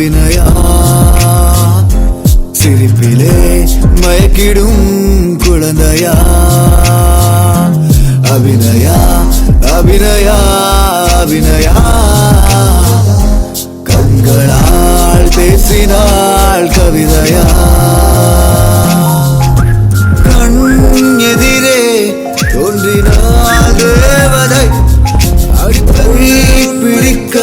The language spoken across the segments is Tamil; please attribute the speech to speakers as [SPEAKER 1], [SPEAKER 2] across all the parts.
[SPEAKER 1] அபிநயா சிரிப்பிலே மயக்கிடும் குழந்தையா அபிநயா அபிநயா அபிநயா கண்களால் பேசினாள் கவிதையா கண் எதிரே தோன்றினாள் தேவதை அடிப்படை பிடிக்க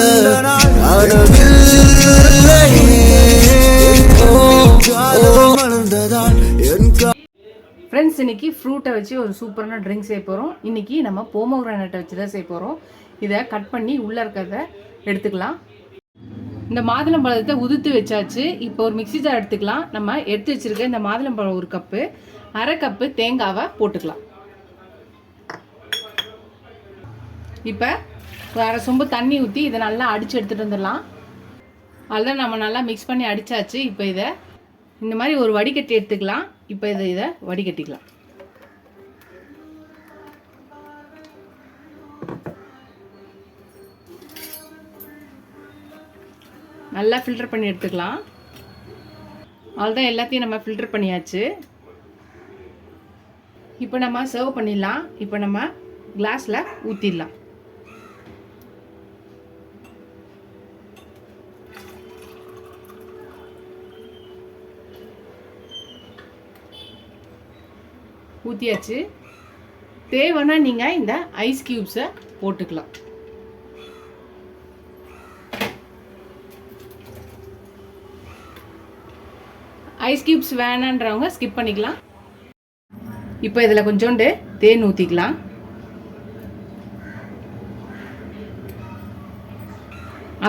[SPEAKER 2] ஃப்ரெண்ட்ஸ், இன்னைக்கு ஃப்ரூட்டை வச்சு ஒரு சூப்பரான ட்ரிங்க் செய்ய போகிறோம். இன்றைக்கி நம்ம போமோகிரானேட்டை வச்சு தான் செய்ய போகிறோம். இதை கட் பண்ணி உள்ளே இருக்கிறத எடுத்துக்கலாம். இந்த மாதுளம்பழத்தை உதுத்து வச்சாச்சு. இப்போ ஒரு மிக்ஸி ஜார் எடுத்துக்கலாம். நம்ம எடுத்து வச்சுருக்க இந்த மாதுளம்பழம் ஒரு கப்பு, அரை கப்பு தேங்காவை போட்டுக்கலாம். இப்போ அரை சொம்பு தண்ணி ஊற்றி இதை நல்லா அடித்து எடுத்துகிட்டு வந்துடலாம். அதுதான் நம்ம நல்லா மிக்ஸ் பண்ணி அடித்தாச்சு. இப்போ இதை இந்த மாதிரி ஒரு வடிகட்டி எடுத்துக்கலாம். இப்போ இதை வடிகட்டிக்கலாம். நல்லா ஃபில்டர் பண்ணி எடுத்துக்கலாம். அவ்வளோதான், எல்லாத்தையும் நம்ம ஃபில்டர் பண்ணியாச்சு. இப்போ நம்ம சர்வ் பண்ணிடலாம். இப்போ நம்ம கிளாஸில் ஊற்றிடலாம். ஊற்றியாச்சு. தேவைன்னா நீங்கள் இந்த ஐஸ் கியூப்ஸை போட்டுக்கலாம். ஐஸ் கியூப்ஸ் வேணான்றவங்க ஸ்கிப் பண்ணிக்கலாம். இப்போ இதில் கொஞ்சோண்டு தேன் ஊற்றிக்கலாம்.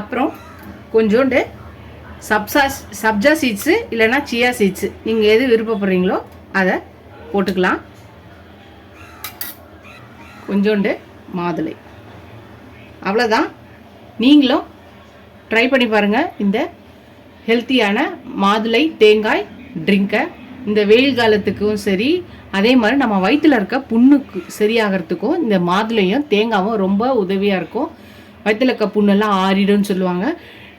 [SPEAKER 2] அப்புறம் கொஞ்சோண்டு சப்ஜா சீட்ஸு இல்லைன்னா சியா சீட்ஸு, நீங்கள் எது விருப்பப்படுறீங்களோ அதை போட்டுக்கலாம். கொஞ்சோண்டு மாதுளை. அவ்வளோதான். நீங்களும் ட்ரை பண்ணி பாருங்கள் இந்த ஹெல்த்தியான மாதுளை தேங்காய் ட்ரிங்கை. இந்த வெயில் காலத்துக்கும் சரி, அதே மாதிரி நம்ம வயிற்றில் இருக்க புண்ணுக்கு சரியாகிறதுக்கும் இந்த மாதுளையும் தேங்காயும் ரொம்ப உதவியாக இருக்கும். வயிற்றில் இருக்க புண்ணெல்லாம் ஆறிடும்னு சொல்லுவாங்க.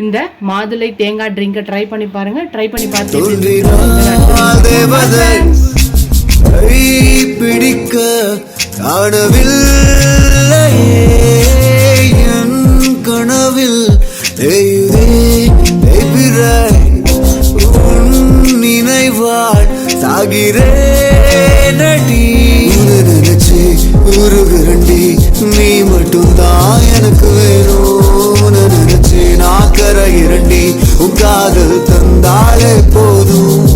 [SPEAKER 2] இந்த மாதுளை தேங்காய் ட்ரிங்கை ட்ரை பண்ணி பாருங்கள். ட்ரை பண்ணி பார்த்து
[SPEAKER 1] பிடிக்க காணவில்லை என் கனவில் நினைவாள் சாகிறே நடி நினைச்சு உருகுரண்டி நீ மட்டும்தான் எனக்கு வேணும் நினைச்சு நான் கரை இரண்டி உன் காதல் தந்தாலே போதும்.